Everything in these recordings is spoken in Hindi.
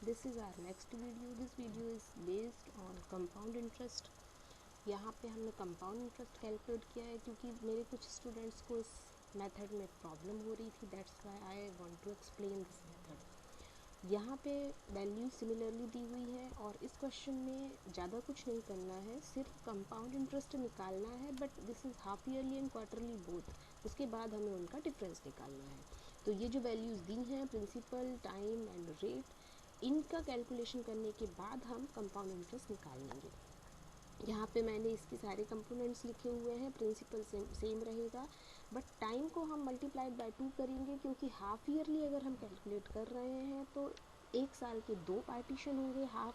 This is our next video. This video is based on compound interest. यहाँ पे हमने कंपाउंड इंटरेस्ट कैलकुलेट किया है क्योंकि मेरे कुछ स्टूडेंट्स को इस मेथड में प्रॉब्लम हो रही थी. That's why I want to explain this method. यहाँ पे वैल्यू सिमिलरली दी हुई है और इस क्वेश्चन में ज़्यादा कुछ नहीं करना है, सिर्फ कंपाउंड इंटरेस्ट निकालना है. But this is half yearly and quarterly both. उसके बाद हमें उनका डिफरेंस निकालना है. तो ये जो वैल्यूज़ दी हैं, प्रिंसिपल, टाइम एंड रेट, इनका कैलकुलेशन करने के बाद हम कंपाउंड इंटरेस्ट निकाल लेंगे. यहाँ पे मैंने इसके सारे कंपोनेंट्स लिखे हुए हैं. प्रिंसिपल सेम रहेगा, बट टाइम को हम मल्टीप्लाइड बाय 2 करेंगे क्योंकि हाफ ईयरली अगर हम कैलकुलेट कर रहे हैं तो एक साल के 2 पार्टीशन होंगे, हाफ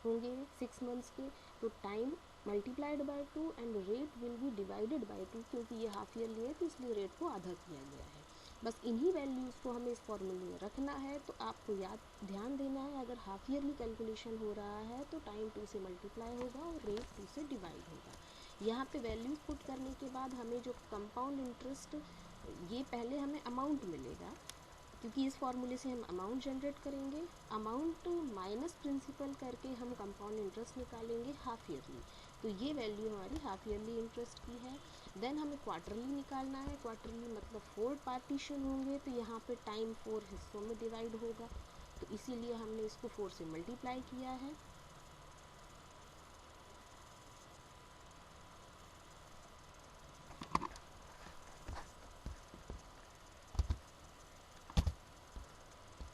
होंगे 6 मंथ्स के. तो time multiplied by 2 and rate will be divided by 2 क्योंकि ये हाफ ईयरली है तो इसलिए रेट को आधा किया गया है. बस इन्हीं वैल्यूज़ को हमें इस फॉर्मूले में रखना है. तो आपको ध्यान देना है, अगर हाफ ईयरली कैलकुलेशन हो रहा है तो टाइम 2 से मल्टीप्लाई होगा और रेट 2 से डिवाइड होगा. यहाँ पे वैल्यूज़ पुट करने के बाद हमें जो कंपाउंड इंटरेस्ट, ये पहले हमें अमाउंट मिलेगा क्योंकि इस फॉर्मूले से हम अमाउंट जनरेट करेंगे. अमाउंट माइनस प्रिंसिपल करके हम कंपाउंड इंटरेस्ट निकालेंगे हाफ ईयरली. तो ये वैल्यू हमारी हाफ ईयरली इंटरेस्ट की है. देन हमें क्वार्टरली निकालना है. क्वार्टरली मतलब 4 पार्टीशन होंगे तो यहाँ पे टाइम 4 हिस्सों में डिवाइड होगा, तो इसीलिए हमने इसको 4 से मल्टीप्लाई किया है.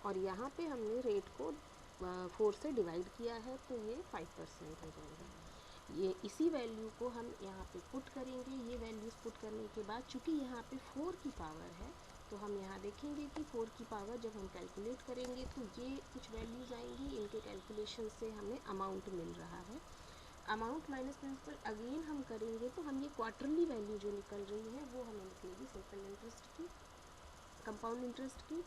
और यहाँ पे हमने रेट को 4 से डिवाइड किया है तो ये 5% हो जाएगा. ये इसी वैल्यू को हम यहाँ पे पुट करेंगे. ये वैल्यूज़ पुट करने के बाद चूँकि यहाँ पे 4 की पावर है तो हम यहाँ देखेंगे कि 4 की पावर जब हम कैलकुलेट करेंगे तो ये कुछ वैल्यूज़ आएंगी. इनके कैलकुलेशन से हमें अमाउंट मिल रहा है. अमाउंट माइनस प्रिंसिपल अगेन हम करेंगे तो हम ये क्वार्टरली वैल्यू जो निकल रही है वो हमें निकलेगी सिंपल इंटरेस्ट की, कंपाउंड इंटरेस्ट की.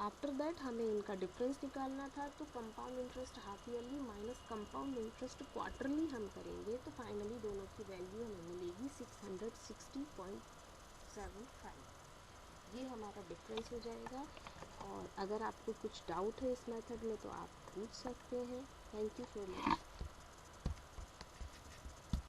आफ्टर दैट हमें इनका डिफरेंस निकालना था. तो compound interest half yearly minus compound interest quarterly हम करेंगे तो फाइनली दोनों की वैल्यू हमें मिलेगी 660.75. ये हमारा डिफरेंस हो जाएगा. और अगर आपको कुछ डाउट है इस मेथड में तो आप पूछ सकते हैं. Thank you so much.